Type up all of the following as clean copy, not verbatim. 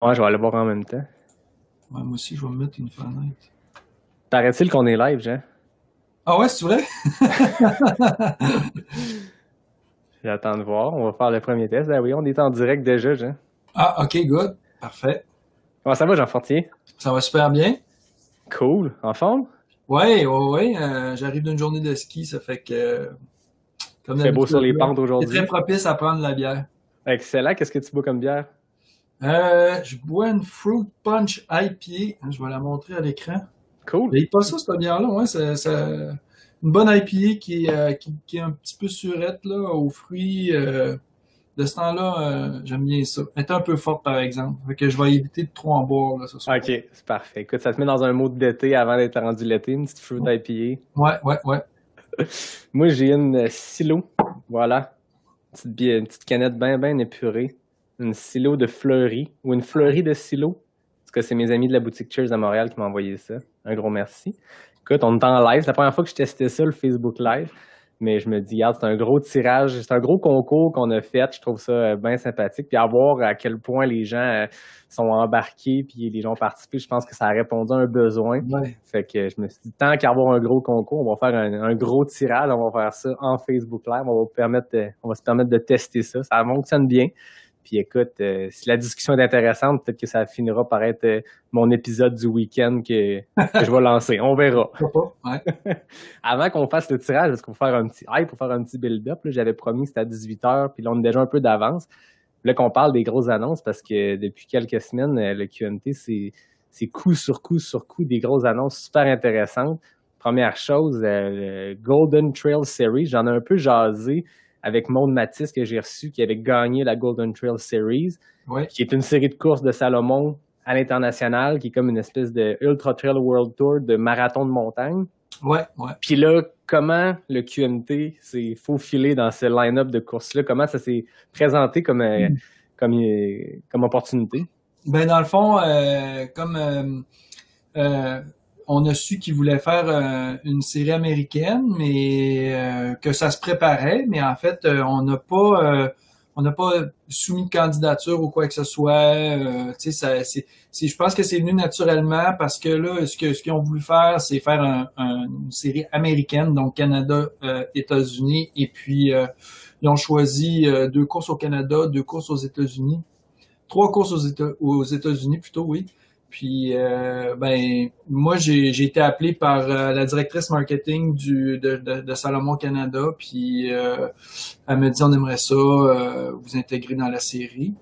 Ouais, je vais aller voir en même temps. Ouais, moi aussi, je vais me mettre une fenêtre. Paraît-il qu'on est live, Jean? Ah ouais, c'est vrai? J'attends de voir. On va faire le premier test. Ben oui, on est en direct déjà, Jean. Ah, ok, good. Parfait. Comment ça va, Jean Fortier? Ça va super bien. Cool. En forme? Ouais, ouais, ouais. J'arrive d'une journée de ski, ça fait que, comme Il fait beau d'habitude, sur les là, pentes c'est très aujourd'hui. propice à prendre la bière. Excellent. Qu'est-ce que tu bois comme bière? Je bois une Fruit Punch IPA. Je vais la montrer à l'écran. Cool. Et pas ça, cette bière-là, ouais. Une bonne IPA qui est un petit peu surette, là, aux fruits. De ce temps-là, j'aime bien ça. Elle est un peu forte, par exemple. Fait que je vais éviter de trop en boire, là, ce soir. OK, c'est parfait. Écoute, ça te met dans un mode d'été avant d'être rendu l'été, une petite fruit IPA. Ouais, ouais, ouais. Moi, j'ai une silo. Voilà. Une petite canette bien, bien épurée. Une silo de fleurie ou une fleurie de silo. Parce que c'est mes amis de la boutique Cheers à Montréal qui m'ont envoyé ça. Un gros merci. Écoute, on est en live. C'est la première fois que je testais ça, le Facebook Live. Mais je me dis, regarde, c'est un gros tirage, c'est un gros concours qu'on a fait. Je trouve ça bien sympathique. Puis à voir à quel point les gens sont embarqués, puis les gens ont participé, je pense que ça a répondu à un besoin. Ouais. Fait que je me suis dit, tant qu'à avoir un gros concours, on va faire un gros tirage, on va faire ça en Facebook Live. On va se permettre de tester ça. Ça fonctionne bien. Puis écoute, si la discussion est intéressante, peut-être que ça finira par être mon épisode du week-end que je vais lancer. On verra. Pourquoi pas? Ouais. Avant qu'on fasse le tirage, parce qu'il faut faire un petit hype, pour faire un petit build-up, là, j'avais promis que c'était à 18h, puis là, on est déjà un peu d'avance. Là qu'on parle des grosses annonces, parce que depuis quelques semaines, le QNT, c'est coup sur coup sur coup des grosses annonces super intéressantes. Première chose, le Golden Trail Series, j'en ai un peu jasé avec Maude Matisse que j'ai reçu, qui avait gagné la Golden Trail Series, Ouais. qui est une série de courses de Salomon à l'international, qui est comme une espèce de Ultra Trail World Tour de marathon de montagne. Ouais. Ouais. Puis là, comment le QNT s'est faufilé dans ce line-up de courses-là? Comment ça s'est présenté comme opportunité? Ben, dans le fond, comme euh, on a su qu'ils voulaient faire une série américaine, mais que ça se préparait, mais en fait, on n'a pas soumis de candidature ou quoi que ce soit. Tu sais, je pense que c'est venu naturellement parce que là, ce qu'ils ont voulu faire, c'est faire une série américaine, donc Canada, États-Unis, et puis ils ont choisi deux courses au Canada, deux courses aux États-Unis, trois courses aux États-Unis plutôt, oui. Puis ben moi j'ai été appelé par la directrice marketing de Salomon Canada, puis elle m'a dit on aimerait ça vous intégrer dans la série.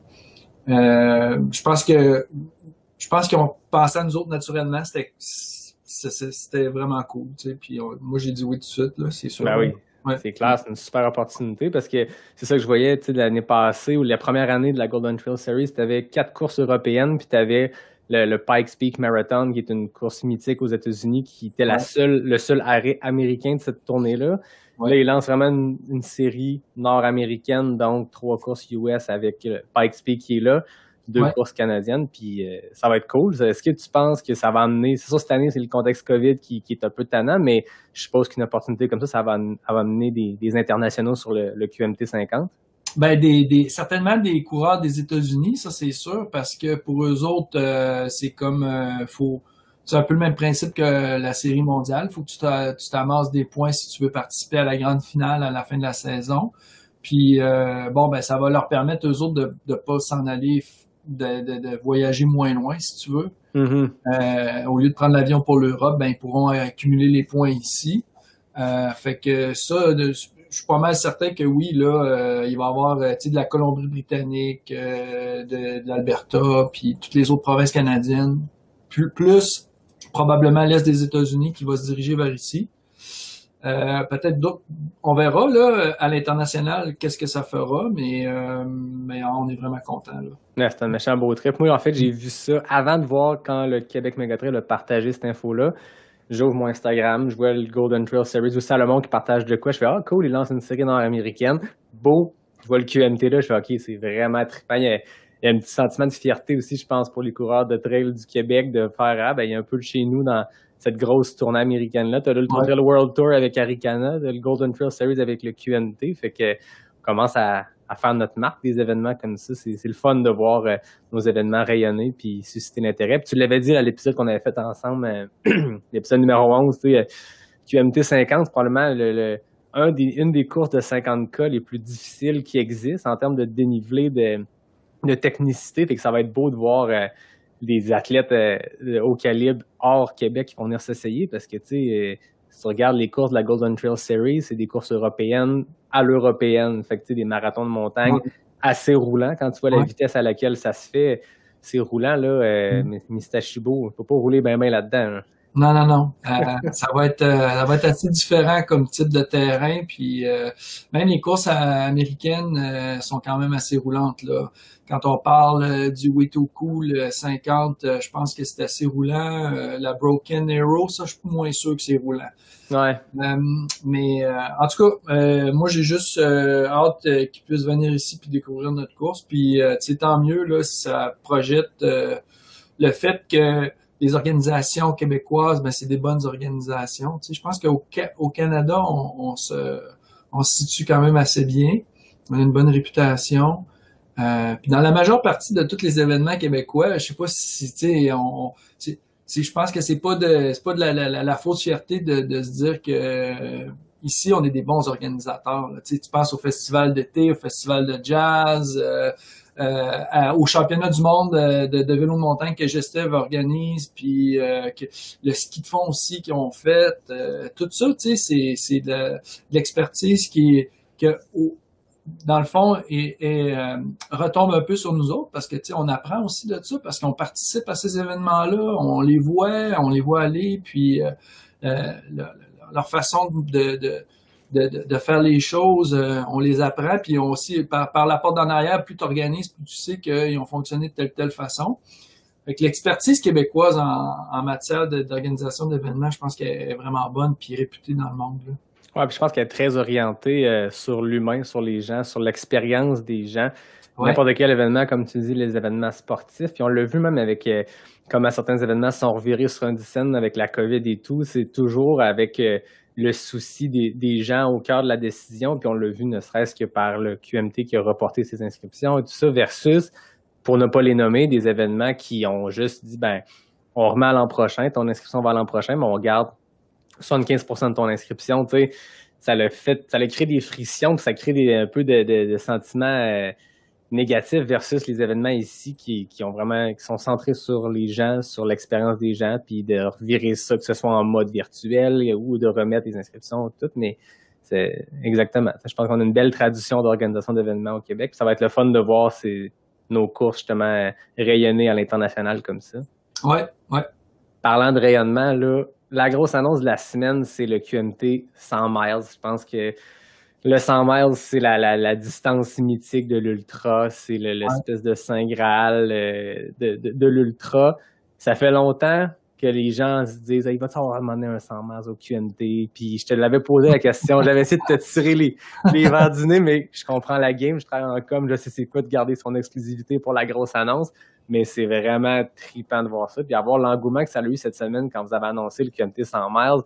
Je pense qu'ils ont pensé à nous autres naturellement, c'était vraiment cool, tu sais. Puis moi j'ai dit oui tout de suite là, c'est sûr. Ben oui, Ouais. c'est clair, c'est une super opportunité parce que c'est ça que je voyais, tu sais, l'année passée ou la première année de la Golden Trail Series, tu avais 4 courses européennes, puis tu avais le Pikes Peak Marathon, qui est une course mythique aux États-Unis, qui était Ouais. le seul arrêt américain de cette tournée-là. Là, Ouais. ils lancent vraiment une série nord-américaine, donc 3 courses US avec Pikes Peak qui est là, deux Ouais. courses canadiennes, puis ça va être cool. Est-ce que tu penses que ça va amener, c'est sûr, cette année, c'est le contexte COVID qui est un peu tannant, mais je suppose qu'une opportunité comme ça va amener des internationaux sur le QMT 50. Ben certainement des coureurs des États-Unis, ça c'est sûr, parce que pour eux autres, c'est comme c'est un peu le même principe que la série mondiale. Faut que tu t'amasses des points si tu veux participer à la grande finale à la fin de la saison. Puis bon ben ça va leur permettre eux autres de pas s'en aller, de voyager moins loin si tu veux. Mhm. Au lieu de prendre l'avion pour l'Europe, ben ils pourront accumuler les points ici. Fait que ça, je suis pas mal certain que oui, là, il va y avoir tu sais, de la Colombie-Britannique, de l'Alberta, puis toutes les autres provinces canadiennes, plus probablement l'Est des États-Unis qui va se diriger vers ici. Peut-être d'autres, on verra là à l'international qu'est-ce que ça fera, mais on est vraiment content là. Ouais, c'est un méchant beau trip. Moi, en fait, j'ai vu ça avant de voir quand le Québec Mégatrail a partagé cette info-là. J'ouvre mon Instagram, je vois le Golden Trail Series ou Salomon qui partage de quoi. Je fais, ah, cool, il lance une série nord-américaine. Beau. Je vois le QMT là, je fais, OK, c'est vraiment trippant. Il y a un petit sentiment de fierté aussi, je pense, pour les coureurs de trail du Québec de faire, ah, ben, il y a un peu de chez nous dans cette grosse tournée américaine-là. T'as l'Ultra Ouais. Trail World Tour avec Arikana, t'as le Golden Trail Series avec le QNT. Fait que, on commence à faire notre marque des événements comme ça. C'est le fun de voir nos événements rayonner puis susciter l'intérêt. Puis tu l'avais dit à l'épisode qu'on avait fait ensemble, l'épisode numéro 11, tu sais, QMT 50, c'est probablement une des courses de 50K les plus difficiles qui existent en termes de dénivelé, de technicité. Fait que ça va être beau de voir des athlètes de haut calibre hors Québec qui vont venir s'essayer parce que, tu sais, si tu regardes les courses de la Golden Trail Series, c'est des courses européennes à l'européenne. Fait que, tu sais, des marathons de montagne assez roulants. Quand tu vois la vitesse à laquelle ça se fait, c'est roulant, là. Mistachibo, il faut pas rouler bien là-dedans. Hein. Non. Ça va être assez différent comme type de terrain. Puis même les courses américaines sont quand même assez roulantes là. Quand on parle du Wetoku, le 50, je pense que c'est assez roulant. La Broken Arrow, ça, je suis moins sûr que c'est roulant. Ouais. Mais en tout cas, moi j'ai juste hâte qu'ils puissent venir ici puis découvrir notre course. Puis tant mieux là si ça projette le fait que les organisations québécoises, ben c'est des bonnes organisations. Tu sais, je pense qu'au Canada, on se situe quand même assez bien. On a une bonne réputation. Puis dans la majeure partie de tous les événements québécois, je sais pas si tu sais, je pense que c'est pas de la fausse fierté de se dire que ici on est des bons organisateurs. Là. Tu sais, tu penses au festival d'été, au festival de jazz. Au championnat du monde de vélo de montagne que Gestev organise, puis que le ski de fond aussi qu'ils ont fait, tout ça, tu sais, c'est de l'expertise dans le fond retombe un peu sur nous autres parce que tu sais on apprend aussi de ça parce qu'on participe à ces événements-là, on les voit aller, puis leur façon de faire les choses, on les apprend, puis on aussi, par la porte d'en arrière, plus tu organises, plus tu sais qu'ils ont fonctionné de telle façon. Fait que l'expertise québécoise en matière d'organisation d'événements, je pense qu'elle est vraiment bonne puis réputée dans le monde. Là. Ouais, puis je pense qu'elle est très orientée sur l'humain, sur les gens, sur l'expérience des gens. Ouais. N'importe quel événement, comme tu dis, les événements sportifs. Puis on l'a vu même avec comment certains événements sont revirés sur un scène avec la COVID et tout. C'est toujours avec le souci des gens au cœur de la décision, puis on l'a vu ne serait-ce que par le QMT qui a reporté ses inscriptions et tout ça, versus, pour ne pas les nommer, des événements qui ont juste dit, ben, on remet à l'an prochain, ton inscription va à l'an prochain, mais on garde 75% de ton inscription, tu sais, ça a créé des frictions, puis ça crée un peu de sentiments négatifs versus les événements ici qui sont centrés sur les gens, sur l'expérience des gens, puis de revirer ça, que ce soit en mode virtuel ou de remettre les inscriptions, tout, mais c'est exactement. Je pense qu'on a une belle tradition d'organisation d'événements au Québec, puis ça va être le fun de voir nos courses justement rayonner à l'international comme ça. Ouais. Parlant de rayonnement, là, la grosse annonce de la semaine, c'est le QMT 100 miles. Je pense que le 100 miles, c'est la distance mythique de l'ultra. C'est l'espèce de Saint Graal de l'ultra. Ça fait longtemps que les gens se disent il va te avoir demandé un 100 miles au QMT. Puis je te l'avais posé la question. J'avais essayé de te tirer les verres du nez, mais je comprends la game. Je travaille en com. Je sais c'est quoi de garder son exclusivité pour la grosse annonce. Mais c'est vraiment trippant de voir ça. Puis avoir l'engouement que ça a eu cette semaine quand vous avez annoncé le QMT 100 miles.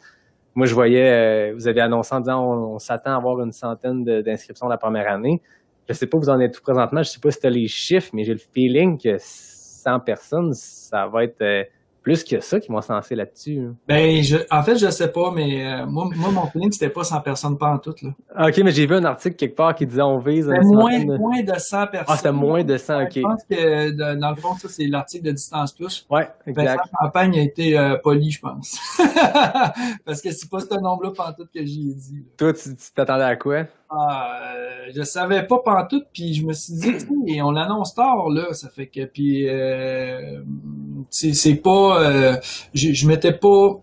Moi, je voyais, vous avez annoncé en disant on s'attend à avoir une centaine d'inscriptions la première année. Je sais pas où vous en êtes tout présentement. Je sais pas si tu as les chiffres, mais j'ai le feeling que 100 personnes, ça va être plus que ça qui vont se lancer là-dessus. Hein. Ben, en fait, je sais pas, mais moi, mon feeling, c'était pas 100 personnes pas en tout, là. OK, mais j'ai vu un article quelque part qui disait on vise moins de 100 personnes. Ah, c'était moins de 100, OK. Je pense que, dans le fond, ça, c'est l'article de Distance Plus. Ouais, exact. La campagne a été polie, je pense. Parce que c'est pas ce nombre-là pantoute que j'y ai dit. Là. Toi, tu t'attendais à quoi? Je savais pas pantoute, puis je me suis dit, et on l'annonce tard, là, ça fait que, puis c'est pas, je m'étais pas,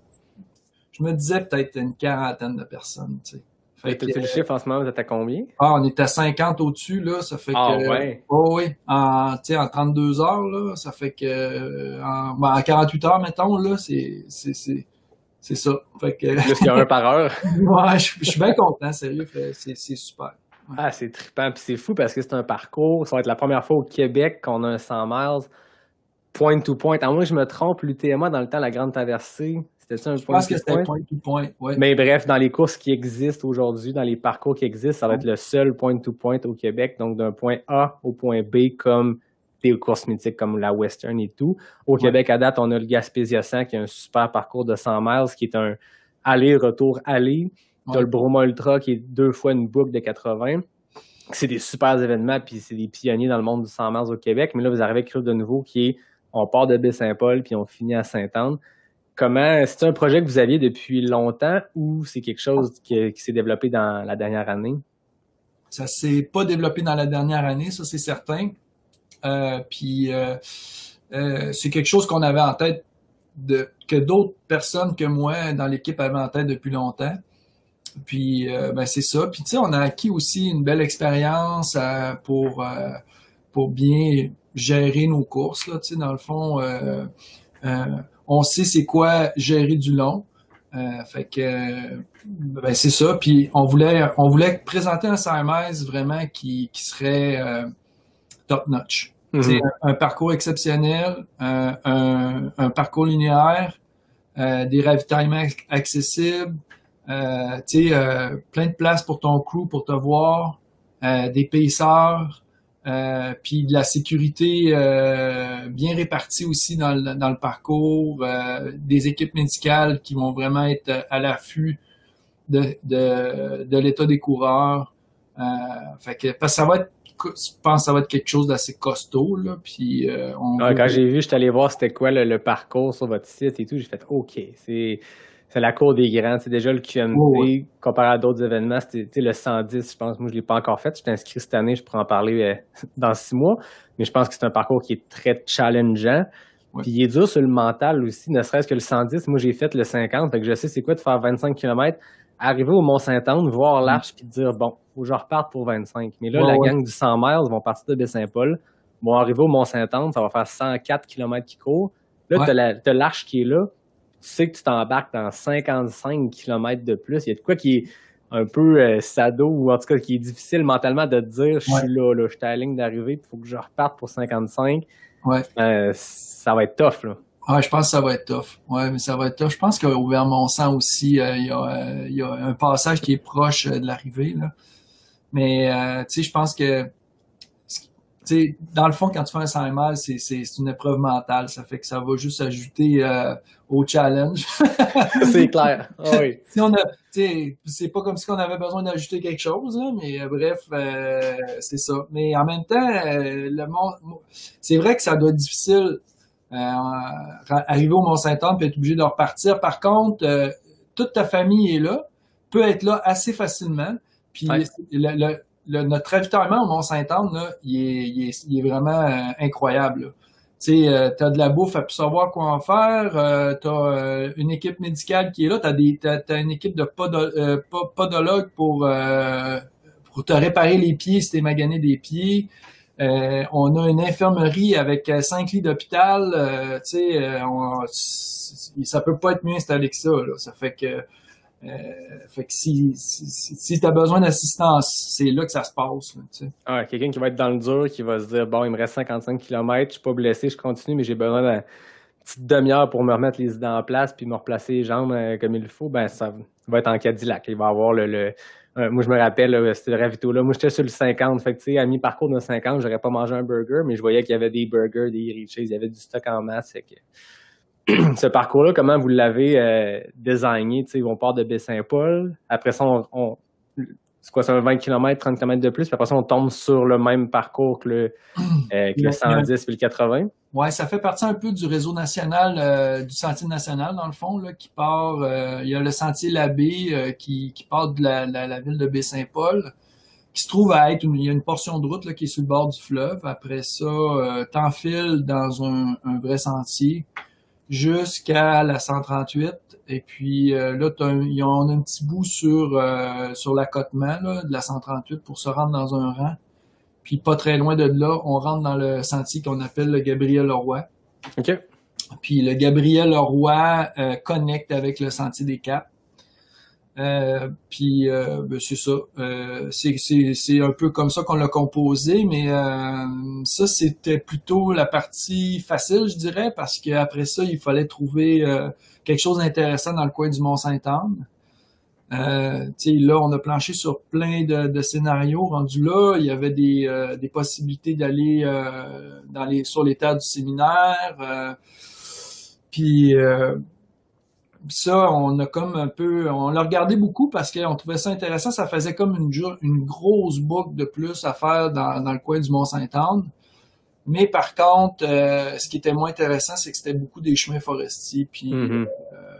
je me disais peut-être une quarantaine de personnes, tu sais. T'as-tu le chiffre en ce moment, vous êtes à combien? On est à 50 au-dessus, là, ça fait que... Ouais. Oh, oui, en 32 heures, là, ça fait que... en 48 heures, mettons, là, c'est ça. Fait que... Plus qu'il y a un par heure. Ouais, je suis bien content, sérieux, c'est super. Ouais. Ah, c'est trippant, puis c'est fou parce que c'est un parcours, ça va être la première fois au Québec qu'on a un 100 miles point to point. À moins que je me trompe, l'UTMA, dans le temps, la Grande Traversée, c'était-tu un Je point pense to que c'était point? point to point, ouais. Mais bref, dans les courses qui existent aujourd'hui, dans les parcours qui existent, ça va être le seul point to point au Québec. Donc, d'un point A au point B, comme des courses mythiques comme la Western et tout. Au Québec, à date, on a le Gaspésia 100 qui est un super parcours de 100 miles, qui est un aller-retour aller. T'as le Broma Ultra qui est 2 fois une boucle de 80. C'est des super événements, puis c'est des pionniers dans le monde du 100 miles au Québec. Mais là, vous arrivez avec quelque chose de nouveau qui est, on part de Baie-Saint-Paul, puis on finit à Sainte-Anne. C'est un projet que vous aviez depuis longtemps ou c'est quelque chose qui s'est développé dans la dernière année? Ça s'est pas développé dans la dernière année, ça c'est certain. Puis c'est quelque chose qu'on avait en tête que d'autres personnes que moi dans l'équipe avaient en tête depuis longtemps. Puis c'est ça. Puis tu sais, on a acquis aussi une belle expérience pour bien gérer nos courses là. Tu sais, dans le fond, on sait c'est quoi gérer du long. Fait que c'est ça. Puis on voulait présenter un CMS vraiment qui serait top notch. Mm-hmm. Un parcours exceptionnel, un parcours linéaire, des ravitaillements accessibles, plein de place pour ton crew pour te voir, des payseurs, puis de la sécurité bien répartie aussi dans le parcours, des équipes médicales qui vont vraiment être à l'affût de l'état des coureurs. Parce que ça va être, je pense que ça va être quelque chose d'assez costaud là. Puis quand j'ai vu, j'étais allé voir c'était quoi le parcours sur votre site et tout, j'ai fait OK, c'est la cour des grands. C'est déjà le QMT, comparé à d'autres événements, c'était le 110, je pense. Moi, je ne l'ai pas encore fait. Je suis inscrit cette année, je pourrais en parler dans 6 mois. Mais je pense que c'est un parcours qui est très challengeant. Ouais. Puis il est dur sur le mental aussi, ne serait-ce que le 110. Moi, j'ai fait le 50, fait que je sais c'est quoi de faire 25 km, arriver au Mont-Saint-Anne, voir l'arche, puis dire, bon, faut que je reparte pour 25. Mais là, la gang du 100 miles vont partir de Baie-Saint-Paul, vont arriver au Mont-Saint-Anne, ça va faire 104 km qui courent. Là, t'as l'arche qui est là. Tu sais que tu t'embarques dans 55 km de plus. Il y a de quoi qui est un peu sado ou en tout cas qui est difficile mentalement de te dire je suis là, je suis à la ligne d'arrivée, il faut que je reparte pour 55. Ça va être tough, là. Ouais, je pense que ça va être tough. Ouais, mais ça va être tough. Je pense qu'au Vermont-Sang aussi, il y a un passage qui est proche de l'arrivée, là. Mais tu sais, je pense que dans le fond, quand tu fais un 100 miles, c'est une épreuve mentale. Ça fait que ça va juste ajouter au challenge. C'est clair. Oh oui. C'est pas comme si on avait besoin d'ajouter quelque chose, là, mais bref, c'est ça. Mais en même temps, c'est vrai que ça doit être difficile arriver au Mont-Saint-Anne puis être obligé de repartir. Par contre, toute ta famille est là, peut être là assez facilement. Puis notre ravitaillement au Mont-Saint-Anne, là, il est vraiment incroyable. Tu sais, t'as de la bouffe à plus savoir quoi en faire. T'as une équipe médicale qui est là. T'as une équipe de podologues pour te réparer les pieds si t'es magané des pieds. On a une infirmerie avec 5 lits d'hôpital. Tu sais, ça peut pas être mieux installé que ça. Là. Ça fait que si tu as besoin d'assistance, c'est là que ça se passe. Là, tu sais. Quelqu'un qui va être dans le dur, qui va se dire bon, il me reste 55 km, je suis pas blessé, je continue, mais j'ai besoin d'une petite demi-heure pour me remettre les idées en place puis me replacer les jambes comme il faut, ben ça va être en Cadillac. Il va avoir moi je me rappelle, c'était le ravito là. Moi j'étais sur le 50, fait que tu sais, à mi-parcours de 50, j'aurais pas mangé un burger, mais je voyais qu'il y avait des burgers, des Riches, il y avait du stock en masse, fait que ce parcours-là, comment vous l'avez designé? Tu sais, on part de Baie-Saint-Paul. Après ça, c'est quoi, c'est un 20 km, 30 km de plus. Puis après ça, on tombe sur le même parcours que le 110 puis le 80. Ouais, ça fait partie un peu du réseau national, du sentier national, dans le fond, là, qui part. Il y a le sentier Labbé qui part de la ville de Baie-Saint-Paul, qui se trouve à être il y a une portion de route là, qui est sur le bord du fleuve. Après ça, t'enfiles dans un vrai sentier jusqu'à la 138 et puis là on a un petit bout sur l'accotement là, de la 138 pour se rendre dans un rang, puis pas très loin de là on rentre dans le sentier qu'on appelle le Gabriel-Leroy. OK. Puis le Gabriel-Leroy connecte avec le sentier des Caps. Puis ben, c'est ça. C'est un peu comme ça qu'on l'a composé, mais ça c'était plutôt la partie facile, je dirais, parce qu'après ça, il fallait trouver quelque chose d'intéressant dans le coin du Mont-Sainte-Anne. Là, on a planché sur plein de scénarios. Rendu là, il y avait des possibilités d'aller sur les terres du séminaire. Puis ça, on a comme un peu, on l'a regardé beaucoup parce qu'on trouvait ça intéressant. Ça faisait comme une grosse boucle de plus à faire dans le coin du Mont-Sainte-Anne. Mais par contre, ce qui était moins intéressant, c'est que c'était beaucoup des chemins forestiers. Puis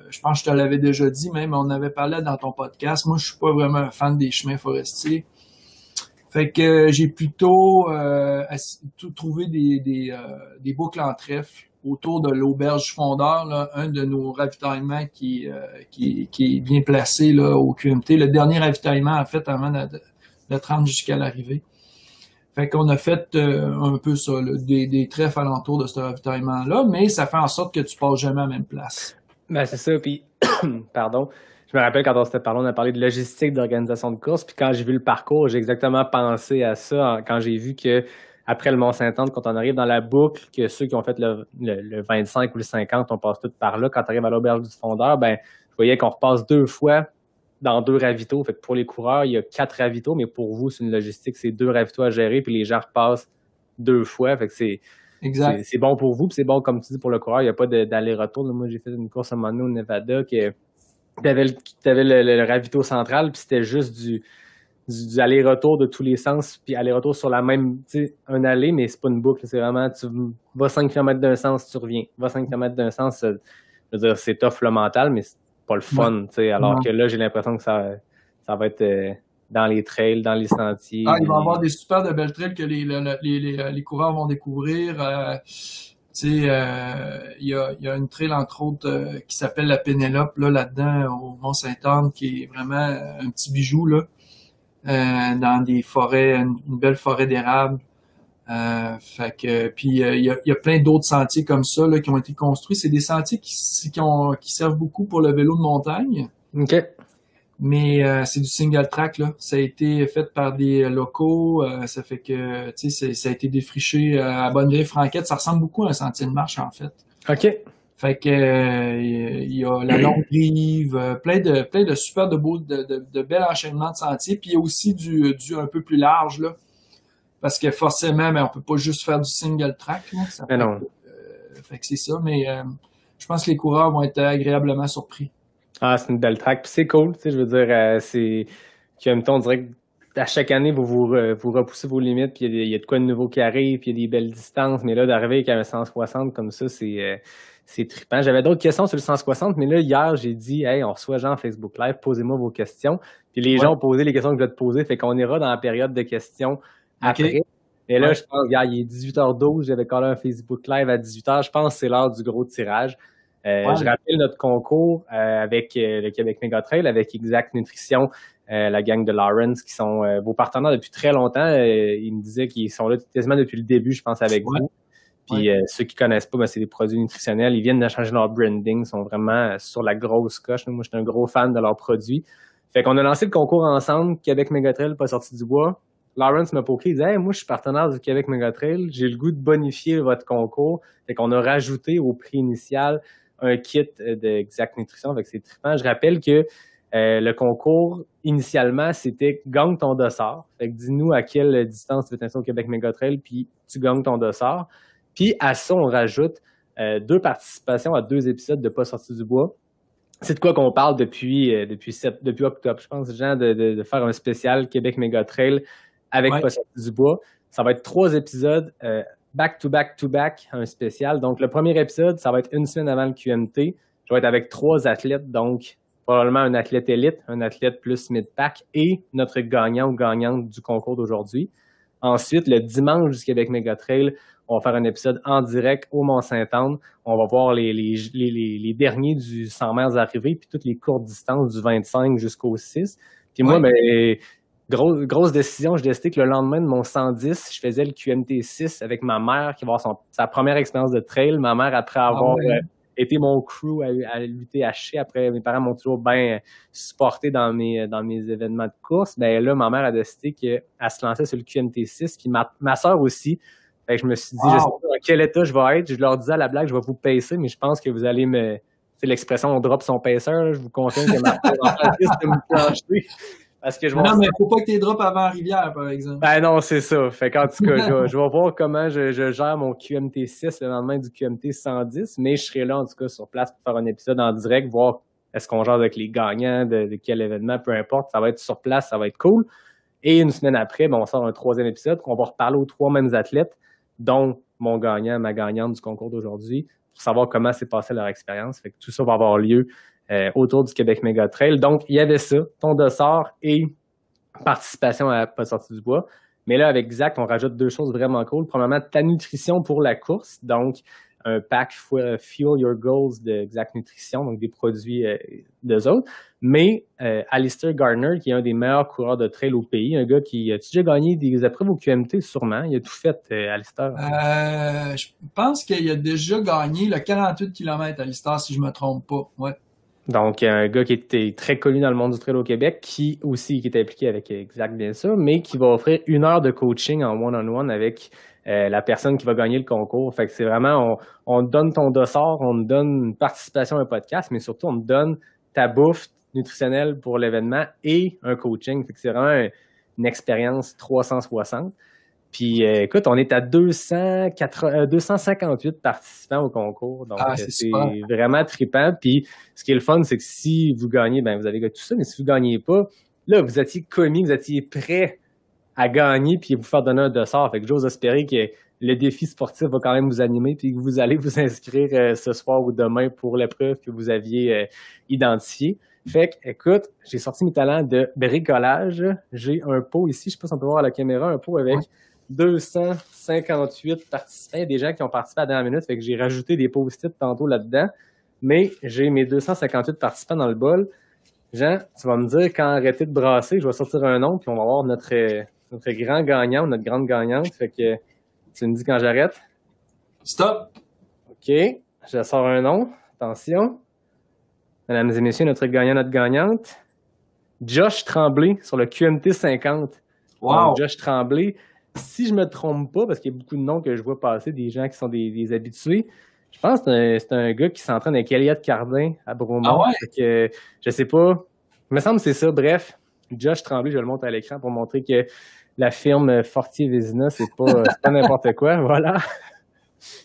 je pense que je te l'avais déjà dit, même on avait parlé dans ton podcast. Moi, je suis pas vraiment un fan des chemins forestiers. Fait que j'ai plutôt trouvé des boucles en trèfle autour de l'auberge Fondeur, là, un de nos ravitaillements qui est bien placé là, au QMT. Le dernier ravitaillement, en fait, avant de 30 jusqu'à l'arrivée. Fait qu'on a fait un peu ça, là, des trèfles alentour de ce ravitaillement-là, mais ça fait en sorte que tu passes jamais à la même place. Ben, c'est ça, puis, pardon, je me rappelle quand on s'était parlé, on a parlé de logistique, d'organisation de course, puis quand j'ai vu le parcours, j'ai exactement pensé à ça quand j'ai vu que après le Mont-Saint-Anne, quand on arrive dans la boucle, que ceux qui ont fait le 25 ou le 50, on passe tout par là. Quand tu arrives à l'auberge du Fondeur, ben, je voyais qu'on repasse 2 fois dans 2 ravitaux. Fait que pour les coureurs, il y a 4 ravitaux, mais pour vous, c'est une logistique, c'est 2 ravitaux à gérer, puis les gens repassent 2 fois. Fait que c'est bon pour vous, puis c'est bon, comme tu dis, pour le coureur. Il n'y a pas d'aller-retour. Moi, j'ai fait une course à un moment donné au Nevada que t'avais le ravito central, puis c'était juste du aller-retour de tous les sens, puis aller-retour sur la même, tu sais, un aller, mais c'est pas une boucle, c'est vraiment, tu vas 5 km d'un sens, tu reviens. Va 5 km d'un sens, je veux dire, c'est tough le mental, mais c'est pas le fun, tu sais, alors que là, j'ai l'impression que ça va être dans les trails, dans les sentiers. Ah, il va y avoir des super de belles trails que les coureurs vont découvrir. Il y a une trail, entre autres, qui s'appelle la Pénélope, là-dedans, au Mont-Sainte-Anne, qui est vraiment un petit bijou, là. Dans des forêts, une belle forêt d'érable. Puis il y a plein d'autres sentiers comme ça là, qui ont été construits. C'est des sentiers qui servent beaucoup pour le vélo de montagne. OK. Mais c'est du single track là. Ça a été fait par des locaux. Ça fait que ça a été défriché à Bonneville-Franquette. Ça ressemble beaucoup à un sentier de marche en fait. OK. Fait que il y a la longue rive, plein de super de beaux de bels enchaînements de sentiers, puis il y a aussi du un peu plus large là, parce que forcément, mais on peut pas juste faire du single track là, Mais non. Fait que c'est ça, mais je pense que les coureurs vont être agréablement surpris. Ah, c'est une belle track, puis c'est cool, tu sais, je veux dire, c'est en même temps, on dirait que à chaque année, vous repoussez vos limites, puis il y a de quoi de nouveau qui arrive, puis il y a des belles distances, mais là, d'arriver avec un 160 comme ça, c'est trippant. J'avais d'autres questions sur le 160, mais là, hier, j'ai dit, hey, on reçoit Jean Facebook Live, posez-moi vos questions. Puis les gens ont posé les questions que je vais te poser, fait qu'on ira dans la période de questions après. Et là, je pense, hier, il est 18h12, j'avais collé un Facebook Live à 18h, je pense que c'est l'heure du gros tirage. Je rappelle notre concours avec le Québec Méga Trail, avec Exact Nutrition, la gang de Lawrence, qui sont vos partenaires depuis très longtemps. Ils me disaient qu'ils sont là quasiment depuis le début, je pense, avec vous. Puis ceux qui connaissent pas, ben, c'est des produits nutritionnels. Ils viennent de changer leur branding, ils sont vraiment sur la grosse coche. Moi, je suis un gros fan de leurs produits. Fait qu'on a lancé le concours ensemble, Québec Méga Trail, pas sorti du bois. Lawrence m'a poké, il disait, hey, moi, je suis partenaire du Québec Méga Trail, j'ai le goût de bonifier votre concours. Fait qu'on a rajouté au prix initial un kit d'Exact Nutrition. Fait que c'est trippant. Je rappelle que le concours, initialement, c'était gagne ton dossard. Fait que dis-nous à quelle distance tu veux t'inscrire au Québec Méga Trail, puis tu gagnes ton dossard. Puis à ça, on rajoute 2 participations à 2 épisodes de Pas sorti du bois. C'est de quoi qu'on parle depuis octobre, je pense, Jean, de faire un spécial Québec Méga Trail avec Pas sorti du bois. Ça va être 3 épisodes back-to-back-to-back, un spécial. Donc, le premier épisode, ça va être une semaine avant le QMT. Je vais être avec 3 athlètes, donc probablement un athlète élite, un athlète plus mid-pack et notre gagnant ou gagnante du concours d'aujourd'hui. Ensuite, le dimanche du Québec Méga Trail, on va faire un épisode en direct au Mont-Sainte-Anne. On va voir les derniers du 100 mètres arrivés, puis toutes les courtes distances du 25 jusqu'au 6. Puis moi, ben, grosse décision, j'ai décidé que le lendemain de mon 110, je faisais le QMT 6 avec ma mère qui va avoir sa première expérience de trail. Ma mère, après avoir été mon crew à l'UTHC. Après, mes parents m'ont toujours bien supporté dans mes événements de course. Ben là, ma mère a décidé qu'elle se lançait sur le QMT6, puis ma soeur aussi. Fait que je me suis dit, je sais pas dans quel état je vais être. Je leur disais à la blague, je vais vous pacer, mais je pense que vous allez c'est l'expression on drop son pacer, là. Je vous confirme que ma risque de me plancher. Parce que non, mais faut pas que tu drops avant Rivière, par exemple. Ben non, c'est ça. Fait qu'en tout cas, je vais voir comment je gère mon QMT6 le lendemain du QMT 110, mais je serai là, en tout cas, sur place pour faire un épisode en direct, voir est-ce qu'on gère avec les gagnants de quel événement, peu importe. Ça va être sur place, ça va être cool. Et une semaine après, ben, on sort un 3e épisode. On va reparler aux 3 mêmes athlètes, dont mon gagnant, ma gagnante du concours d'aujourd'hui, pour savoir comment s'est passée leur expérience. Fait que tout ça va avoir lieu autour du Québec Méga Trail. Donc, il y avait ça, ton dossard et participation à Pas sorti du bois. Mais là, avec Zach, on rajoute 2 choses vraiment cool. Premièrement, ta nutrition pour la course. Donc, un pack Fuel Your Goals de Zach Nutrition, donc des produits d'eux autres. Mais Alistair Gardner, qui est un des meilleurs coureurs de trail au pays, un gars qui a déjà gagné des épreuves au QMT, sûrement. Il a tout fait, Alistair. Je pense qu'il a déjà gagné le 48 km, Alistair, si je me trompe pas. Ouais. Donc, un gars qui était très connu dans le monde du trail au Québec, qui est impliqué avec Exact, bien sûr, mais qui va offrir 1 heure de coaching en one-on-one avec la personne qui va gagner le concours. Fait que c'est vraiment, on te donne ton dossard, on te donne une participation à un podcast, mais surtout, on te donne ta bouffe nutritionnelle pour l'événement et un coaching. Fait que c'est vraiment une expérience 360. Puis, écoute, on est à 258 participants au concours. Donc, c'est vraiment trippant. Puis, ce qui est le fun, c'est que si vous gagnez, ben vous allez gagner tout ça. Mais si vous ne gagnez pas, là, vous étiez commis, vous étiez prêt à gagner puis vous faire donner un dossard. Fait que j'ose espérer que le défi sportif va quand même vous animer puis que vous allez vous inscrire ce soir ou demain pour l'épreuve que vous aviez identifiée. Fait que, écoute, j'ai sorti mes talents de bricolage. J'ai un pot ici, je sais pas si on peut voir à la caméra, un pot avec 258 participants, des gens qui ont participé à la dernière minute, fait que j'ai rajouté des post-it tantôt là-dedans, mais j'ai mes 258 participants dans le bol. Jean, tu vas me dire quand arrêter de brasser, je vais sortir un nom, puis on va voir notre grand gagnant, notre grande gagnante, fait que tu me dis quand j'arrête. Stop! OK, je sors un nom, attention. Mesdames et messieurs, notre gagnant, notre gagnante, Josh Tremblay sur le QMT 50. Wow! Donc, Josh Tremblay, si je me trompe pas, parce qu'il y a beaucoup de noms que je vois passer, des gens qui sont des habitués, je pense que c'est un gars qui s'entraîne avec Elliott Cardin à Bromont. Ah ouais? Fait que, je sais pas. Il me semble que c'est ça. Bref, Josh Tremblay, je le montre à l'écran pour montrer que la firme Fortier-Vézina, c'est pas n'importe quoi. Voilà.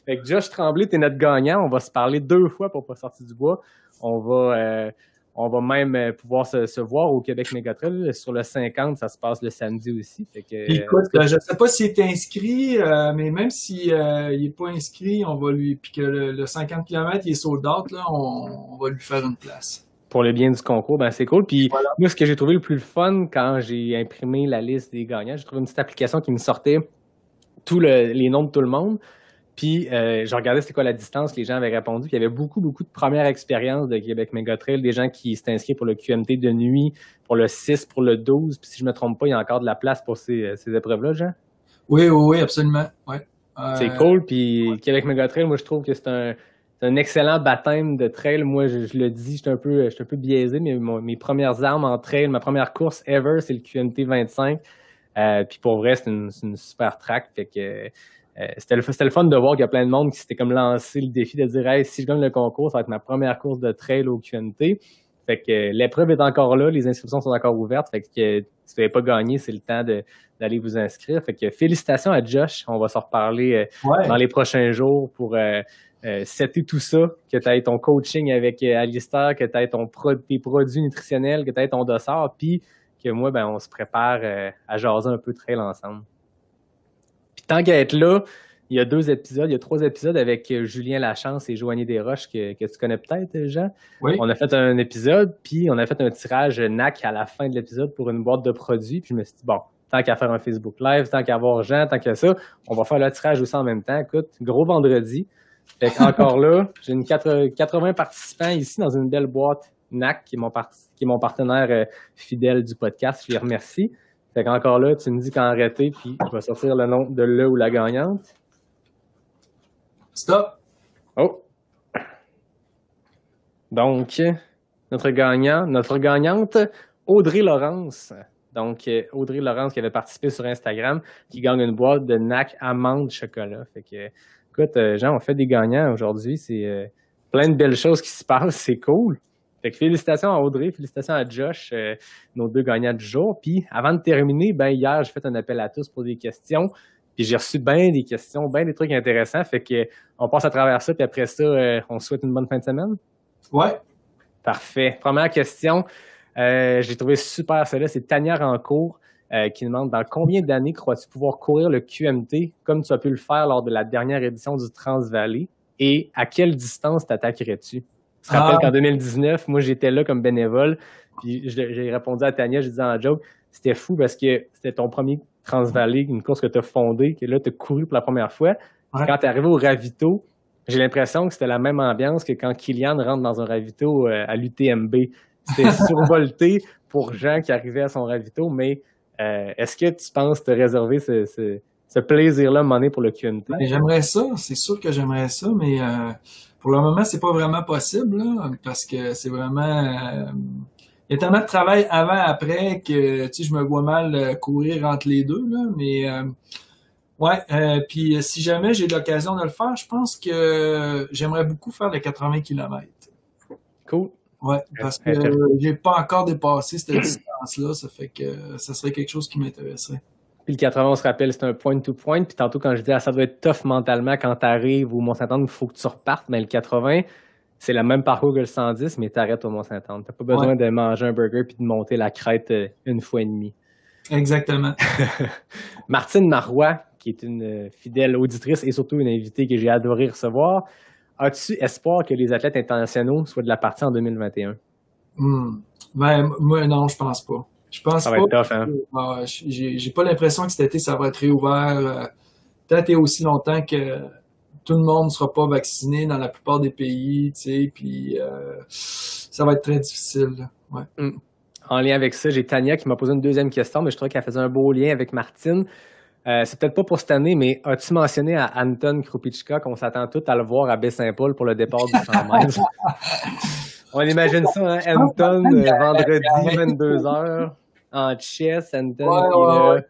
Fait que Josh Tremblay, t'es notre gagnant. On va se parler 2 fois pour Pas sorti du bois. On va même pouvoir se voir au Québec Mégatrail. Sur le 50, ça se passe le samedi aussi. Fait que, écoute, je ne sais pas s'il est inscrit, mais même s'il n'est pas inscrit, on va lui. Puis que le 50 km il est sold out, là, on va lui faire une place. Pour le bien du concours, ben c'est cool. Puis moi, ce que j'ai trouvé le plus fun quand j'ai imprimé la liste des gagnants, j'ai trouvé une petite application qui me sortait tous les noms de tout le monde. Puis, je regardais c'était quoi la distance, les gens avaient répondu. Puis, il y avait beaucoup de premières expériences de Québec Méga Trail, des gens qui s'étaient inscrits pour le QMT de nuit, pour le 6, pour le 12. Puis, si je me trompe pas, il y a encore de la place pour ces épreuves-là, Jean? Oui, absolument. Ouais. C'est cool. Puis, Québec Méga Trail, moi, je trouve que c'est un excellent baptême de trail. Moi, je le dis, je suis un peu biaisé, mais mes premières armes en trail, ma première course ever, c'est le QMT 25. Puis, pour vrai, c'est une super track. Fait que... c'était le fun de voir qu'il y a plein de monde qui s'était comme lancé le défi de dire hey, si je gagne le concours, ça va être ma première course de trail au QMT. Fait que l'épreuve est encore là, les inscriptions sont encore ouvertes. Fait que si vous n'avez pas gagné, c'est le temps d'aller vous inscrire. Fait que félicitations à Josh. On va s'en reparler dans les prochains jours pour setter tout ça, que tu aies ton coaching avec Alistair, que tu aies tes produits nutritionnels, que tu aies ton dossard, puis que moi, ben on se prépare à jaser un peu trail ensemble. Puis tant qu'à être là, il y a 3 épisodes avec Julien Lachance et Joanie Desroches que tu connais peut-être, Jean. Oui. On a fait un épisode, puis on a fait un tirage NAC à la fin de l'épisode pour une boîte de produits. Puis je me suis dit, bon, tant qu'à faire un Facebook Live, tant qu'à voir Jean, tant qu'à ça, on va faire le tirage aussi en même temps. Écoute, gros vendredi. Fait qu'encore là, j'ai 80 participants ici dans une belle boîte NAC qui est mon partenaire fidèle du podcast. Je les remercie. Fait qu'encore là, tu me dis quand arrêter, puis je vais sortir le nom de le ou la gagnante. Stop! Oh! Donc, notre gagnante, Audrey Laurence. Donc, Audrey Laurence qui avait participé sur Instagram, qui gagne une boîte de NAC amande chocolat. Fait que, écoute, Jean, on fait des gagnants aujourd'hui. C'est plein de belles choses qui se passent. C'est cool. Fait que félicitations à Audrey, félicitations à Josh, nos deux gagnants du jour. Puis, avant de terminer, ben hier, j'ai fait un appel à tous pour des questions. Puis j'ai reçu bien des questions, bien des trucs intéressants. Fait que on passe à travers ça, puis après ça, on souhaite une bonne fin de semaine. Ouais. Parfait. Première question, j'ai trouvé super celle-là, c'est Tania Rancourt qui demande dans combien d'années crois-tu pouvoir courir le QMT comme tu as pu le faire lors de la dernière édition du Transvalley et à quelle distance t'attaquerais-tu? Tu te rappelles qu'en 2019, moi j'étais là comme bénévole, puis j'ai répondu à Tania, je disais en joke, c'était fou parce que c'était ton premier Transvalley, une course que tu as fondée, que là tu as couru pour la première fois. Ouais. Quand tu es arrivé au ravito, j'ai l'impression que c'était la même ambiance que quand Kylian rentre dans un ravito à l'UTMB. C'était survolté pour gens qui arrivaient à son ravito, mais est-ce que tu penses te réserver ce plaisir-là à un moment donné pour le QMT? Ben, j'aimerais ça, c'est sûr que j'aimerais ça, mais pour le moment, c'est pas vraiment possible, là, parce que c'est vraiment... il y a tellement de travail avant-après que je me vois mal courir entre les deux, là, mais... ouais, puis si jamais j'ai l'occasion de le faire, je pense que j'aimerais beaucoup faire les 80 km. Cool. Ouais, parce que j'ai pas encore dépassé cette distance-là, ça fait que ça serait quelque chose qui m'intéresserait. Puis le 80, on se rappelle, c'est un point-to-point. Puis tantôt, quand je dis ça doit être tough mentalement quand tu arrives au Mont-Saint-Anne, il faut que tu repartes. Mais le 80, c'est le même parcours que le 110, mais tu arrêtes au Mont-Saint-Anne. Tu n'as pas besoin de manger un burger puis de monter la crête une fois et demie. Exactement. Martine Marois, qui est une fidèle auditrice et surtout une invitée que j'ai adoré recevoir. As-tu espoir que les athlètes internationaux soient de la partie en 2021? Ben, moi, non, je pense pas. Je pense ça va pas. Être tough, hein? J'ai pas l'impression que cet été, ça va être réouvert. Peut-être et aussi longtemps que tout le monde ne sera pas vacciné dans la plupart des pays, tu sais, puis ça va être très difficile. Ouais. En lien avec ça, j'ai Tania qui m'a posé une deuxième question, mais je trouvais qu'elle faisait un beau lien avec Martine. C'est peut-être pas pour cette année, mais as-tu mentionné à Anton Krupicka qu'on s'attend tous à le voir à Baie-Saint-Paul pour le départ du 100 mètres? On imagine ça, hein? Anton, vendredi, 22h, en chess, Anton.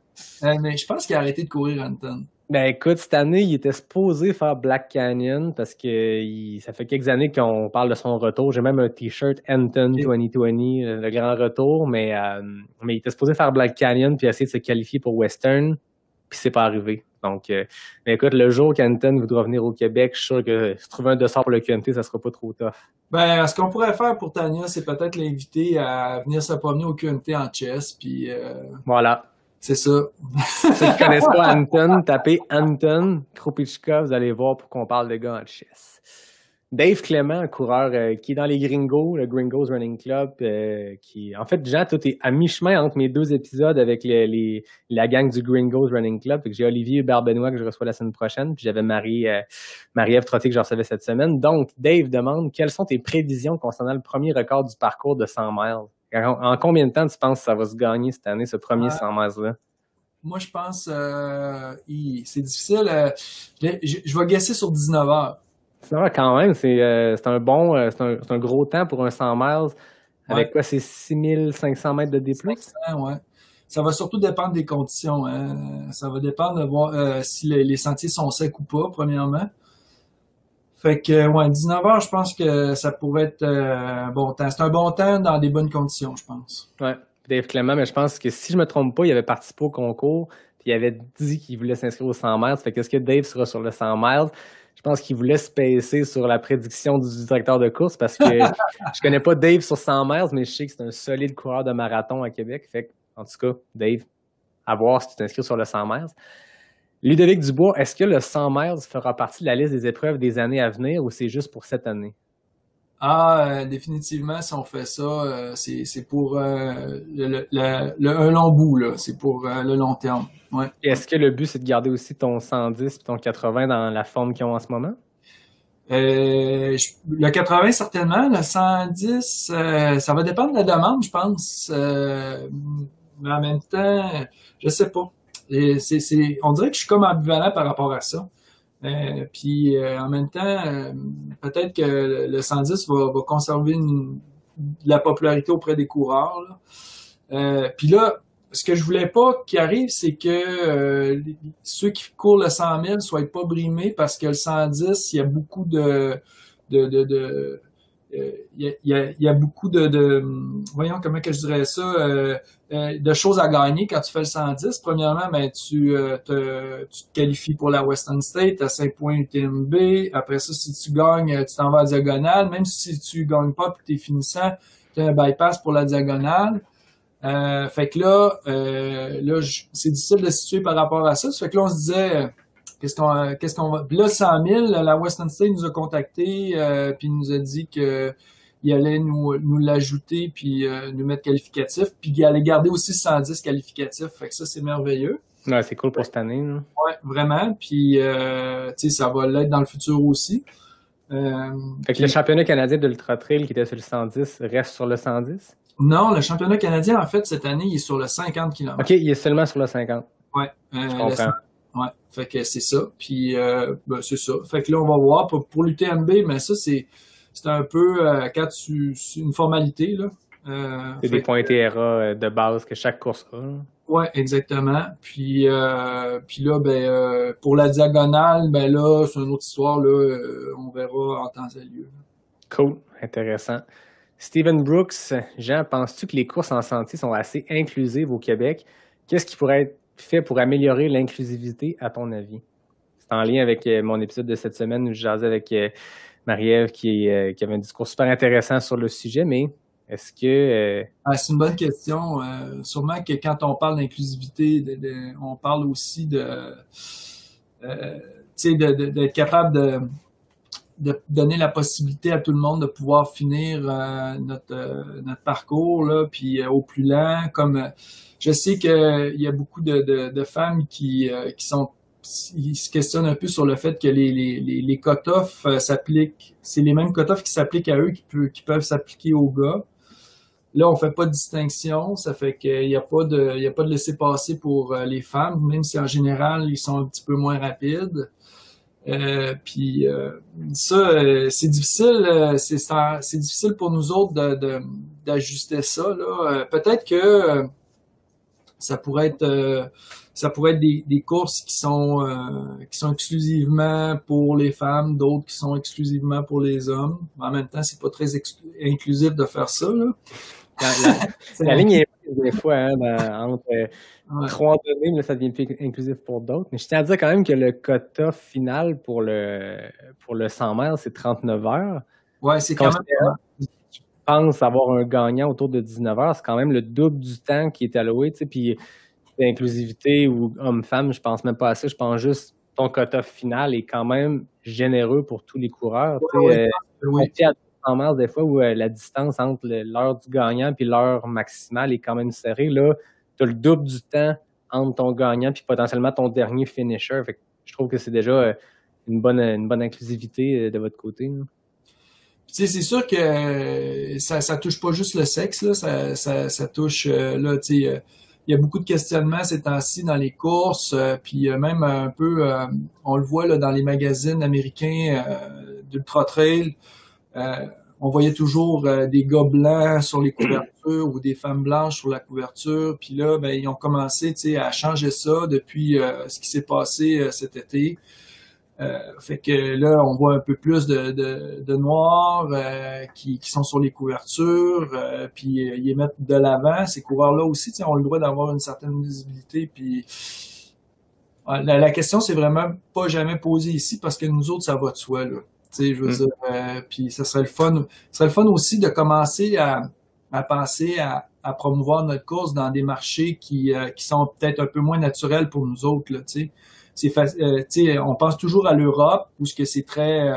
Mais je pense qu'il a arrêté de courir, Anton. Ben écoute, cette année, il était supposé faire Black Canyon parce que ça fait quelques années qu'on parle de son retour. J'ai même un t-shirt Anton 2020, le grand retour, mais il était supposé faire Black Canyon puis essayer de se qualifier pour Western, puis c'est pas arrivé. Donc, mais écoute, le jour qu'Anton voudra venir au Québec, je suis sûr que si trouver un dossard pour le QMT, ça sera pas trop tough. Ben, ce qu'on pourrait faire pour Tania, c'est peut-être l'inviter à venir se promener au QMT en chess, puis... Voilà. C'est ça. Ceux qui ne connaissent pas Anton, tapez Anton Krupicka, vous allez voir pour qu'on parle de gars en chess. Dave Clément, un coureur qui est dans les Gringos, le Gringos Running Club, qui, en fait, Jean, tout est à mi-chemin entre mes deux épisodes avec la gang du Gringos Running Club. J'ai Olivier Hubert-Benoît que je reçois la semaine prochaine, puis j'avais Marie-Ève Trottier que je recevais cette semaine. Donc, Dave demande, quelles sont tes prévisions concernant le premier record du parcours de 100 miles? En combien de temps tu penses que ça va se gagner cette année, ce premier 100 miles-là? Moi, je pense c'est difficile. Je vais guesser sur 19 heures. 19 heures quand même, c'est un gros temps pour un 100 miles. Avec quoi, c'est 6500 mètres de D+? 500, ouais. Ça va surtout dépendre des conditions. Hein. Ça va dépendre de voir si les sentiers sont secs ou pas, premièrement. Fait que, 19 heures, je pense que ça pourrait être bon temps. C'est un bon temps dans des bonnes conditions, je pense. Ouais, Dave Clément, mais je pense que si je me trompe pas, il avait participé au concours, puis il avait dit qu'il voulait s'inscrire au 100 miles. Fait que est-ce que Dave sera sur le 100 miles? Je pense qu'il voulait se pacer sur la prédiction du directeur de course parce que je connais pas Dave sur 100 miles, mais je sais que c'est un solide coureur de marathon à Québec. Fait que, en tout cas, Dave, à voir si tu t'inscris sur le 100 miles. Ludovic Dubois, est-ce que le 100 miles fera partie de la liste des épreuves des années à venir ou c'est juste pour cette année? Définitivement, si on fait ça, c'est pour un long bout, là. C'est pour le long terme. Ouais. Et est-ce que le but, c'est de garder aussi ton 110 et ton 80 dans la forme qu'ils ont en ce moment? Le 80, certainement. Le 110, ça va dépendre de la demande, je pense. Mais en même temps, je sais pas. On dirait que je suis comme ambivalent par rapport à ça. Puis en même temps, peut-être que le 110 va conserver de la popularité auprès des coureurs, là. Puis là, ce que je voulais pas qu'il arrive, c'est que ceux qui courent le 100 000 soient pas brimés parce que le 110, il y a beaucoup de il y a beaucoup voyons comment que je dirais ça, de choses à gagner quand tu fais le 110. Premièrement, ben, tu te qualifies pour la Western State à 5 points UTMB. Après ça, si tu gagnes, tu t'en vas à diagonale. Même si tu gagnes pas puis t'es finissant, tu as un bypass pour la diagonale. Fait que c'est difficile de se situer par rapport à ça. Ça fait que là, on se disait, qu'est-ce qu'on va. Puis là, 100 000, la Western State nous a contactés, puis nous a dit que il allait nous l'ajouter, puis nous mettre qualificatif, puis il allait garder aussi 110 qualificatifs. Fait que ça, c'est merveilleux. Ouais, c'est cool pour cette année, là. Ouais, vraiment. Puis, tu sais, ça va l'être dans le futur aussi. Fait que le championnat canadien d'Ultra Trail qui était sur le 110 reste sur le 110? Non, le championnat canadien, en fait, cette année, il est sur le 50 km. OK, il est seulement sur le 50. Ouais. Je comprends. Ouais, fait que c'est ça. Puis, ben, c'est ça. Fait que là, on va voir. Pour l'UTMB, mais ça, c'est un peu quand c'est une formalité, là. C'est des points TRA de base que chaque course a. Ouais, exactement. Puis là, ben, pour la diagonale, ben là, c'est une autre histoire, là. On verra en temps et lieu. Cool, intéressant. Steven Brooks, Jean, penses-tu que les courses en sentier sont assez inclusives au Québec? Qu'est-ce qui pourrait être fait pour améliorer l'inclusivité, à ton avis? C'est en lien avec mon épisode de cette semaine où je jasais avec Marie-Ève qui avait un discours super intéressant sur le sujet, mais est-ce que... C'est une bonne question. Sûrement que quand on parle d'inclusivité, on parle aussi tu sais, d'être capable de donner la possibilité à tout le monde de pouvoir finir notre parcours là, puis au plus lent. Comme je sais qu'il y a beaucoup de femmes qui se questionnent un peu sur le fait que les cut-offs s'appliquent. C'est les mêmes cut-offs qui s'appliquent à eux qui peuvent s'appliquer aux gars. Là, on fait pas de distinction, ça fait qu'il y a pas de laisser-passer pour les femmes, même si en général ils sont un petit peu moins rapides. Puis c'est difficile, c'est difficile pour nous autres d'ajuster ça là. Peut-être que ça pourrait être des courses qui sont exclusivement pour les femmes, d'autres qui sont exclusivement pour les hommes. Mais en même temps, c'est pas très inclusif de faire ça là. La ligne est des fois entre trop données, mais ça devient plus inclusif pour d'autres. Mais je tiens à dire quand même que le quota final pour le 100 mètres, c'est 39 heures. Ouais, c'est quand même. Je pense avoir un gagnant autour de 19 heures. C'est quand même le double du temps qui est alloué. Puis l'inclusivité ou homme-femme, je pense même pas à ça. Je pense juste ton quota final est quand même généreux pour tous les coureurs. Oui. 100 mètres, des fois, où la distance entre l'heure du gagnant et l'heure maximale est quand même serrée. Là, tu as le double du temps entre ton gagnant et potentiellement ton dernier finisher. Fait que je trouve que c'est déjà une bonne inclusivité de votre côté. Tu sais, c'est sûr que ça touche pas juste le sexe, là, ça touche là, tu sais, il y a beaucoup de questionnements ces temps-ci dans les courses, puis même un peu, on le voit là dans les magazines américains d'Ultra Trail. On voyait toujours des gars blancs sur les couvertures ou des femmes blanches sur la couverture. Puis là, ben, ils ont commencé à changer ça depuis ce qui s'est passé cet été. Fait que là, on voit un peu plus de noirs qui sont sur les couvertures, puis ils les mettent de l'avant. Ces coureurs-là aussi, ont le droit d'avoir une certaine visibilité. Puis la question, c'est vraiment pas jamais posée ici parce que nous autres, ça va de soi, là. Je veux dire, puis ça serait le fun aussi de commencer à penser à promouvoir notre course dans des marchés qui sont peut-être un peu moins naturels pour nous autres, là, tu sais. On pense toujours à l'Europe où ce que c'est très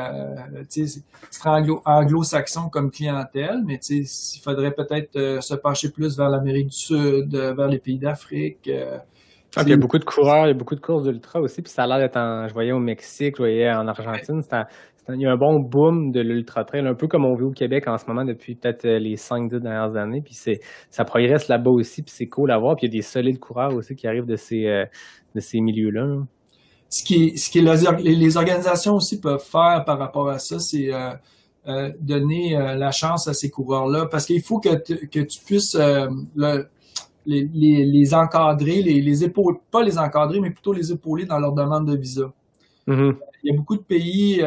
anglo-saxon comme clientèle, mais il faudrait peut-être se pencher plus vers l'Amérique du Sud, vers les pays d'Afrique. Il y a beaucoup de coureurs, il y a beaucoup de courses d'ultra aussi, puis ça a l'air d'être je voyais au Mexique, je voyais en Argentine, il y a un bon boom de l'ultra trail, un peu comme on vit au Québec en ce moment depuis peut-être les 5-10 dernières années, puis ça progresse là-bas aussi, puis c'est cool à voir, puis il y a des solides coureurs aussi qui arrivent de ces milieux-là. Là. les organisations aussi peuvent faire par rapport à ça, c'est donner la chance à ces coureurs-là, parce qu'il faut que tu puisses les encadrer, les épauler, pas les encadrer, mais plutôt les épauler dans leur demande de visa. Mhm. Il y a beaucoup de pays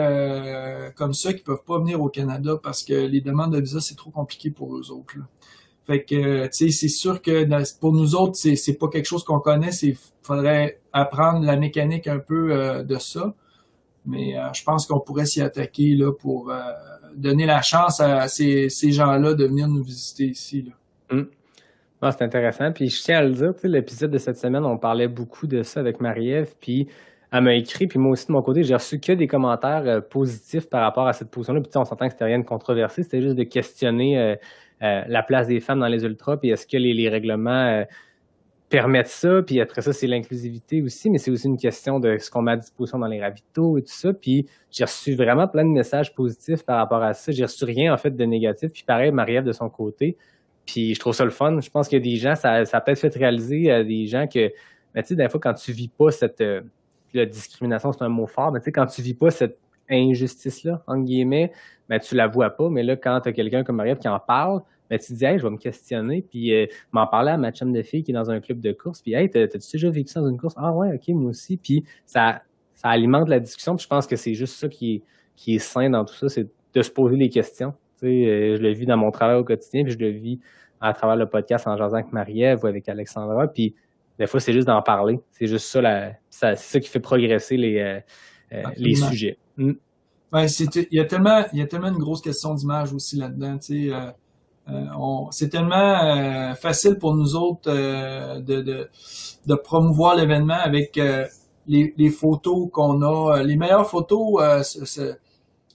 comme ça qui peuvent pas venir au Canada parce que les demandes de visa, c'est trop compliqué pour eux autres, là. Fait que, tu sais, c'est sûr que pour nous autres, c'est pas quelque chose qu'on connaît. Faudrait apprendre la mécanique un peu de ça. Mais je pense qu'on pourrait s'y attaquer là pour donner la chance à ces gens-là de venir nous visiter ici, là. Mm. Ah, c'est intéressant. Puis je tiens à le dire, tu sais, l'épisode de cette semaine, on parlait beaucoup de ça avec Marie-Ève, puis elle m'a écrit, puis moi aussi de mon côté, j'ai reçu que des commentaires positifs par rapport à cette position-là. Puis tu sais, on s'entend que c'était rien de controversé, c'était juste de questionner la place des femmes dans les ultras, puis est-ce que les règlements permettent ça, puis après ça, c'est l'inclusivité aussi, mais c'est aussi une question de ce qu'on met à disposition dans les ravitaux et tout ça. Puis j'ai reçu vraiment plein de messages positifs par rapport à ça. J'ai reçu rien, en fait, de négatif. Puis pareil, Marie-Ève de son côté. Puis je trouve ça le fun. Je pense qu'il y a des gens, ça a peut-être fait réaliser à des gens que, ben, tu sais, des fois, quand tu vis pas cette la discrimination, c'est un mot fort, mais tu sais, quand tu vis pas cette injustice-là, entre guillemets, ben, tu la vois pas. Mais là, quand tu as quelqu'un comme Marie-Ève qui en parle, ben, tu te dis, hey, je vais me questionner. Puis m'en parler à ma chum de fille qui est dans un club de course. Puis, hey, t'as-tu déjà vécu ça dans une course? Ah ouais, ok, moi aussi. Puis ça alimente la discussion. Puis je pense que c'est juste ça qui est sain dans tout ça, c'est de se poser des questions. Tu sais, je le vis dans mon travail au quotidien, puis je le vis à travers le podcast en jasant avec Marie-Ève ou avec Alexandra. Puis des fois, c'est juste d'en parler. C'est juste ça, c'est ça qui fait progresser les sujets. Mm. Ouais, il y a tellement une grosse question d'image aussi là-dedans. Tu sais, c'est tellement facile pour nous autres de promouvoir l'événement avec les photos qu'on a. Les meilleures photos,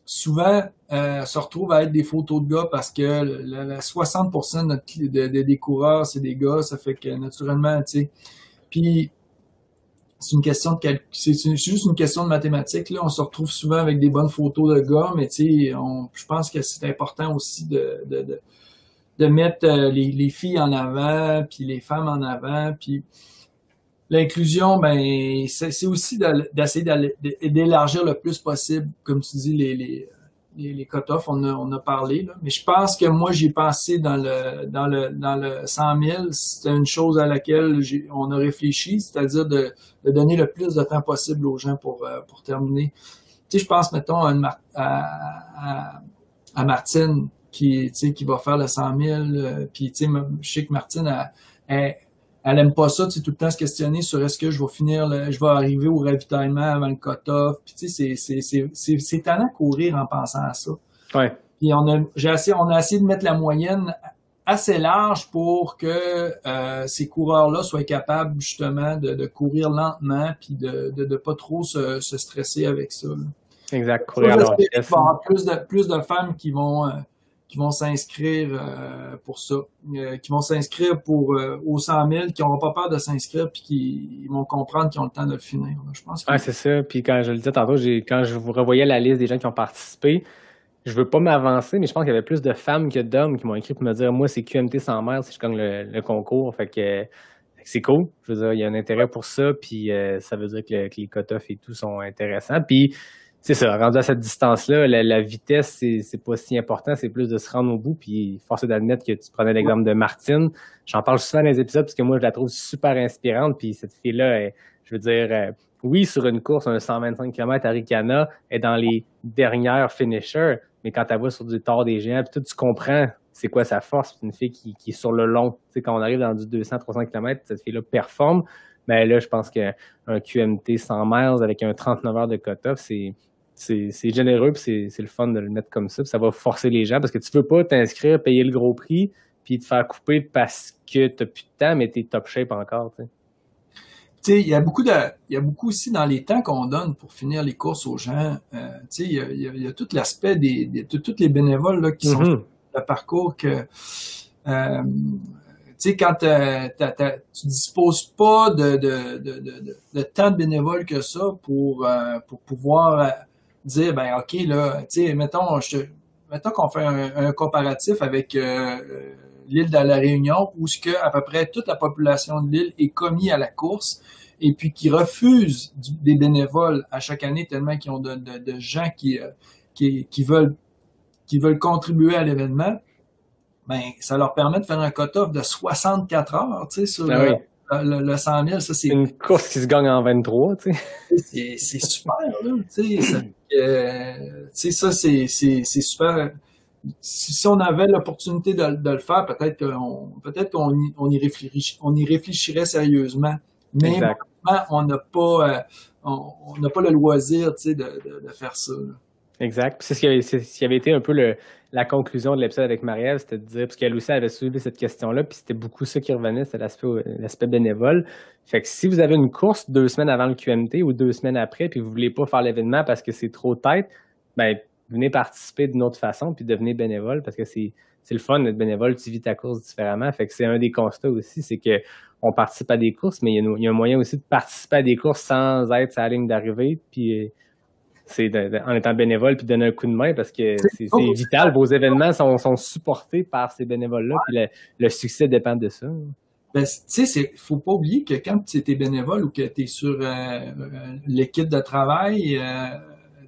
souvent, se retrouvent à être des photos de gars parce que 60% des coureurs, c'est des gars. Ça fait que naturellement, tu sais. Puis c'est une question c'est juste une question de mathématiques, là. On se retrouve souvent avec des bonnes photos de gars, mais tu sais, je pense que c'est important aussi de mettre les filles en avant, puis les femmes en avant, puis l'inclusion, ben c'est aussi d'essayer d'élargir le plus possible, comme tu dis, les cut-offs, on a parlé, là. Mais je pense que moi, j'ai pensé dans le 100 000, c'était une chose à laquelle on a réfléchi, c'est-à-dire de donner le plus de temps possible aux gens pour terminer. Tu sais, je pense, mettons, à Martine, qui va faire le 100 000, puis tu sais, je sais que Martine, elle aime pas ça, tu sais, tout le temps se questionner sur est-ce que je vais arriver au ravitaillement avant le cut-off. Puis tu sais, c'est tannant de courir en pensant à ça. Ouais. Puis on a essayé de mettre la moyenne assez large pour que ces coureurs-là soient capables justement de courir lentement puis de pas trop se stresser avec ça, là. Exact. Courir à leur Il va y avoir plus de femmes qui vont s'inscrire pour ça, qui vont s'inscrire aux 100 000, qui n'auront pas peur de s'inscrire puis qui vont comprendre qu'ils ont le temps de le finir, là. Je pense que... Ouais, c'est ça. Puis quand je le disais tantôt, quand je vous revoyais la liste des gens qui ont participé, je veux pas m'avancer, mais je pense qu'il y avait plus de femmes que d'hommes qui m'ont écrit pour me dire moi, c'est QMT 100 miles si je gagne le concours. Fait que c'est cool. Je veux dire, il y a un intérêt pour ça, puis ça veut dire que les cut-offs et tout sont intéressants. Puis c'est ça, rendu à cette distance-là, la vitesse, c'est pas si important, c'est plus de se rendre au bout. Puis force est d'admettre que tu prenais l'exemple de Martine. J'en parle souvent dans les épisodes parce que moi, je la trouve super inspirante. Puis cette fille-là, je veux dire, oui, sur une course, un 125 km à Ricana, elle est dans les dernières finishers, mais quand elle va sur du tard des géants, puis tu comprends c'est quoi sa force. C'est une fille qui est sur le long. Tu sais, quand on arrive dans du 200-300 km, cette fille-là performe. Mais là, je pense qu'un QMT 100 miles avec un 39 heures de cut-off, c'est généreux, puis c'est le fun de le mettre comme ça, puis ça va forcer les gens, parce que tu veux pas t'inscrire, payer le gros prix, puis te faire couper parce que t'as plus de temps, mais t'es top shape encore, tu sais. Tu sais, il y a beaucoup aussi dans les temps qu'on donne pour finir les courses aux gens. Tu sais, il y a tout l'aspect de tous les bénévoles là, qui sont sur le parcours que, tu sais, quand tu disposes pas de tant de bénévoles que ça pour pouvoir dire, ben ok, là, tu sais, mettons qu'on fait un comparatif avec l'île de la Réunion, où ce que à peu près toute la population de l'île est commise à la course et puis qui refusent des bénévoles à chaque année tellement qu'ils ont de gens qui veulent contribuer à l'événement, ben ça leur permet de faire un cut-off de 64 heures, tu sais, sur le 100 000. Ça, c'est une course qui se gagne en 23, tu sais. C'est super, là, tu sais. Ça, c'est super. Si on avait l'opportunité de le faire, peut-être qu'on y réfléchirait sérieusement. Mais maintenant, on n'a pas le loisir, tu sais, de faire ça, là. Exact. Puis c'est ce qui avait été un peu la conclusion de l'épisode avec Marie-Ève, c'était de dire, parce qu'elle aussi avait soulevé cette question-là, puis c'était beaucoup ça qui revenait, c'était l'aspect bénévole. Fait que si vous avez une course 2 semaines avant le QMT ou 2 semaines après, puis vous voulez pas faire l'événement parce que c'est trop tête, ben venez participer d'une autre façon, puis devenez bénévole, parce que c'est le fun d'être bénévole, tu vis ta course différemment. Fait que c'est un des constats aussi, c'est que on participe à des courses, mais il y a un moyen aussi de participer à des courses sans être sur la ligne d'arrivée, puis c'est en étant bénévole puis donner un coup de main, parce que c'est vital. Vos événements sont supportés par ces bénévoles-là, puis le succès dépend de ça. Ben, tu sais, faut pas oublier que quand tu es bénévole ou que tu es sur l'équipe de travail,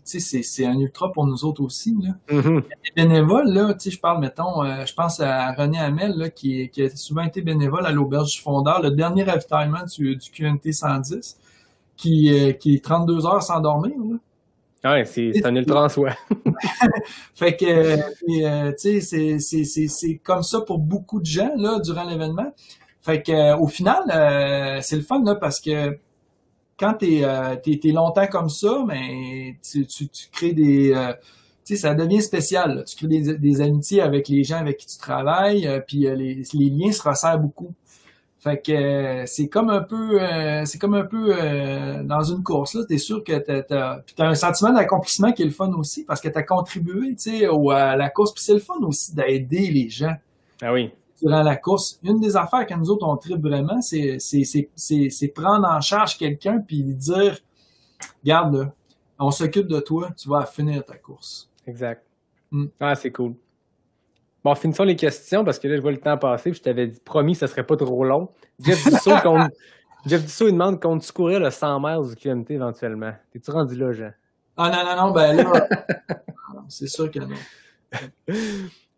tu sais, c'est un ultra pour nous autres aussi, là. Mm-hmm. Les bénévoles, là, tu sais, je parle, mettons, je pense à René Hamel, là, qui a souvent été bénévole à l'Auberge du Fondeur, le dernier ravitaillement du QMT 110, qui est 32 heures sans dormir, là. Ouais, c'est un ultra en soi. Fait que, tu sais, c'est comme ça pour beaucoup de gens, là, durant l'événement. Fait que, au final, c'est le fun, là, parce que quand t'es longtemps comme ça, mais tu crées des, tu sais, ça devient spécial, là. Tu crées des amitiés avec les gens avec qui tu travailles, puis les liens se resserrent beaucoup. Fait que c'est comme un peu dans une course, là. T'es sûr que t'as un sentiment d'accomplissement qui est le fun aussi, parce que t'as contribué, tu sais, à la course. Puis c'est le fun aussi d'aider les gens. Ah oui. Durant la course. Une des affaires que nous autres on tripe vraiment, c'est prendre en charge quelqu'un puis lui dire, regarde là, on s'occupe de toi, tu vas finir ta course. Exact. Ah, c'est cool. Bon, finissons les questions, parce que là, je vois le temps passer, puis je t'avais promis que ça serait pas trop long. Jeff Dussault, il demande comptes-tu courir le 100 miles du QMT éventuellement? T'es-tu rendu là, Jean? Ah non, ben là, c'est sûr que non.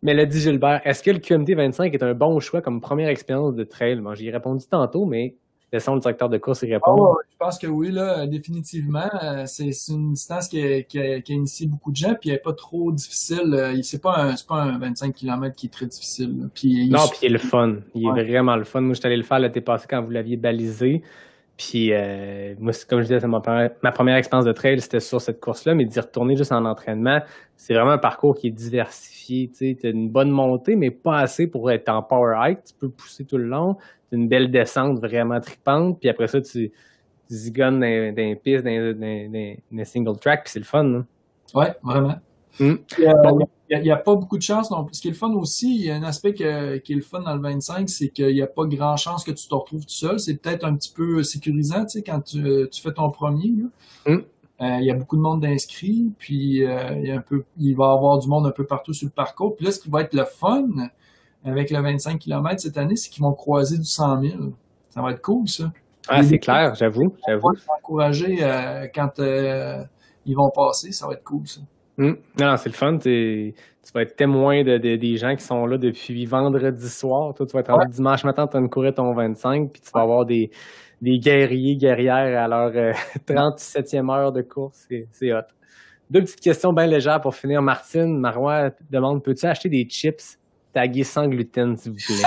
Mais l'a dit Gilbert, est-ce que le QMT 25 est un bon choix comme première expérience de trail? Bon, j'y ai répondu tantôt, mais laissons le directeur de course y répondre. Je pense que oui, là, définitivement. C'est une distance qui a initié beaucoup de gens, puis elle n'est pas trop difficile. C'est pas un 25 km qui est très difficile, là. Puis il est le fun. Il est vraiment le fun. Moi, je suis allé le faire l'été passé quand vous l'aviez balisé. Puis moi, comme je disais, c'est ma première expérience de trail, c'était sur cette course-là, mais d'y retourner juste en entraînement, c'est vraiment un parcours qui est diversifié. Tu as une bonne montée, mais pas assez pour être en power hike. Tu peux pousser tout le long. C'est une belle descente vraiment tripante. Puis après ça, tu zigonnes dans les pistes, dans les single track, puis c'est le fun. Là. Ouais, vraiment. Il n'y a pas beaucoup de chance. Donc, ce qui est le fun aussi, il y a un aspect qui est le fun dans le 25, c'est qu'il n'y a pas grand chance que tu te retrouves tout seul. C'est peut-être un petit peu sécurisant, tu sais, quand tu fais ton premier. Il y a beaucoup de monde d'inscrits, puis il va y avoir du monde un peu partout sur le parcours. Puis là, ce qui va être le fun avec le 25 km cette année, c'est qu'ils vont croiser du 100 000. Ça va être cool, ça. Ah, c'est clair, j'avoue. Ils vont encourager quand ils vont passer, ça va être cool, ça. Non, c'est le fun. Tu vas être témoin des gens qui sont là depuis vendredi soir. Toi, tu vas être rendu dimanche matin en train de courir ton 25, puis tu vas avoir des guerrières à leur 37e heure de course. C'est hot. 2 petites questions bien légères pour finir. Martine Marois demande, peux-tu acheter des chips tagués sans gluten, s'il vous plaît?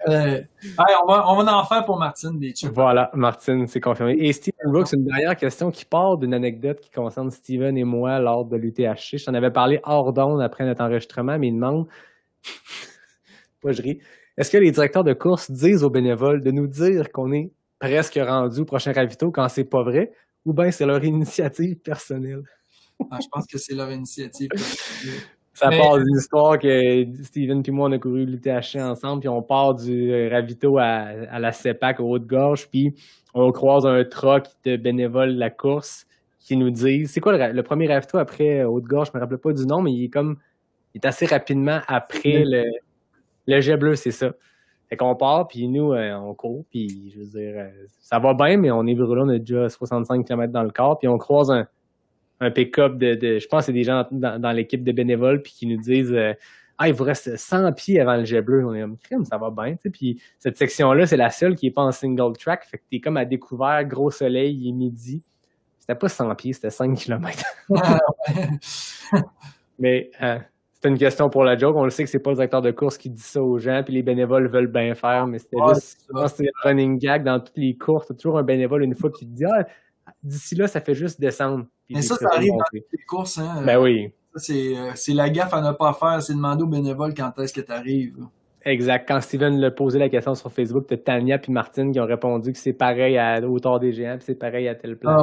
On va en faire pour Martine des chips. Voilà, Martine, c'est confirmé. Et Steven Brooks, une dernière question qui part d'une anecdote qui concerne Steven et moi lors de l'UTHC. Je t'en avais parlé hors d'onde après notre enregistrement, mais il demande, moi je ris, est-ce que les directeurs de course disent aux bénévoles de nous dire qu'on est presque rendu au prochain ravito quand c'est pas vrai, ou bien c'est leur initiative personnelle? Je pense que c'est leur initiative personnelle. Ça part d'une histoire que Steven et moi, on a couru l'UTHC ensemble, puis on part du ravito à la CEPAC au Haut-de-Gorge, puis on croise un truck de bénévoles de la course qui nous disent, c'est quoi le premier ravito après Haut-de-Gorge, je me rappelle pas du nom, mais il est assez rapidement après le jet bleu, c'est ça. Fait qu'on part, puis nous, on court, puis je veux dire, ça va bien, mais on est brûlé, on a déjà 65 km dans le corps, puis on croise un pick-up je pense que c'est des gens dans l'équipe de bénévoles, puis qui nous disent il vous reste 100 pieds avant le jet bleu. On est comme, crème, ça va bien, tu sais. Puis cette section-là, c'est la seule qui est pas en single track, fait que t'es comme à découvert, gros soleil, il est midi. C'était pas 100 pieds, c'était 5 km. Mais c'était une question pour la joke. On le sait que c'est pas le directeur de course qui dit ça aux gens, puis les bénévoles veulent bien faire, mais c'était juste, je pense que c'est un running gag dans toutes les courses. T'as toujours un bénévole une fois qui te dit d'ici là, ça fait juste descendre. Mais ça arrive dans toutes les courses, hein. Ben oui. C'est la gaffe à ne pas faire, c'est demander aux bénévoles quand est-ce que tu arrives. Exact. Quand Steven l'a posé la question sur Facebook, t'as Tania puis Martine qui ont répondu que c'est pareil à Hauteur des Géants, puis c'est pareil à telle place.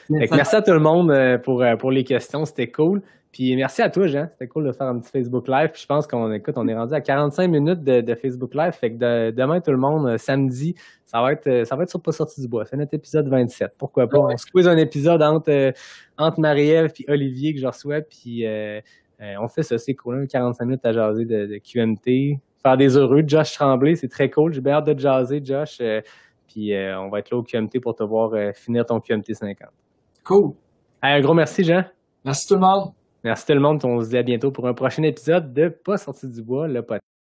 Merci à tout le monde pour les questions, c'était cool. Puis merci à toi, Jean. C'était cool de faire un petit Facebook Live. Puis je pense on est rendu à 45 minutes de Facebook Live. Fait que demain, tout le monde, samedi, ça va être sur Pas sorti du bois. C'est notre épisode 27. Pourquoi pas? On se quiz un épisode entre Marie-Ève et Olivier que je reçois. Puis on fait ça, c'est cool. 45 minutes à jaser de QMT. Faire des heureux. Josh Tremblay, c'est très cool. J'ai bien hâte de te jaser, Josh. Puis on va être là au QMT pour te voir finir ton QMT 50. Cool. Un gros merci, Jean. Merci tout le monde. Merci tout le monde. On se dit à bientôt pour un prochain épisode de Pas sorti du bois, le podcast.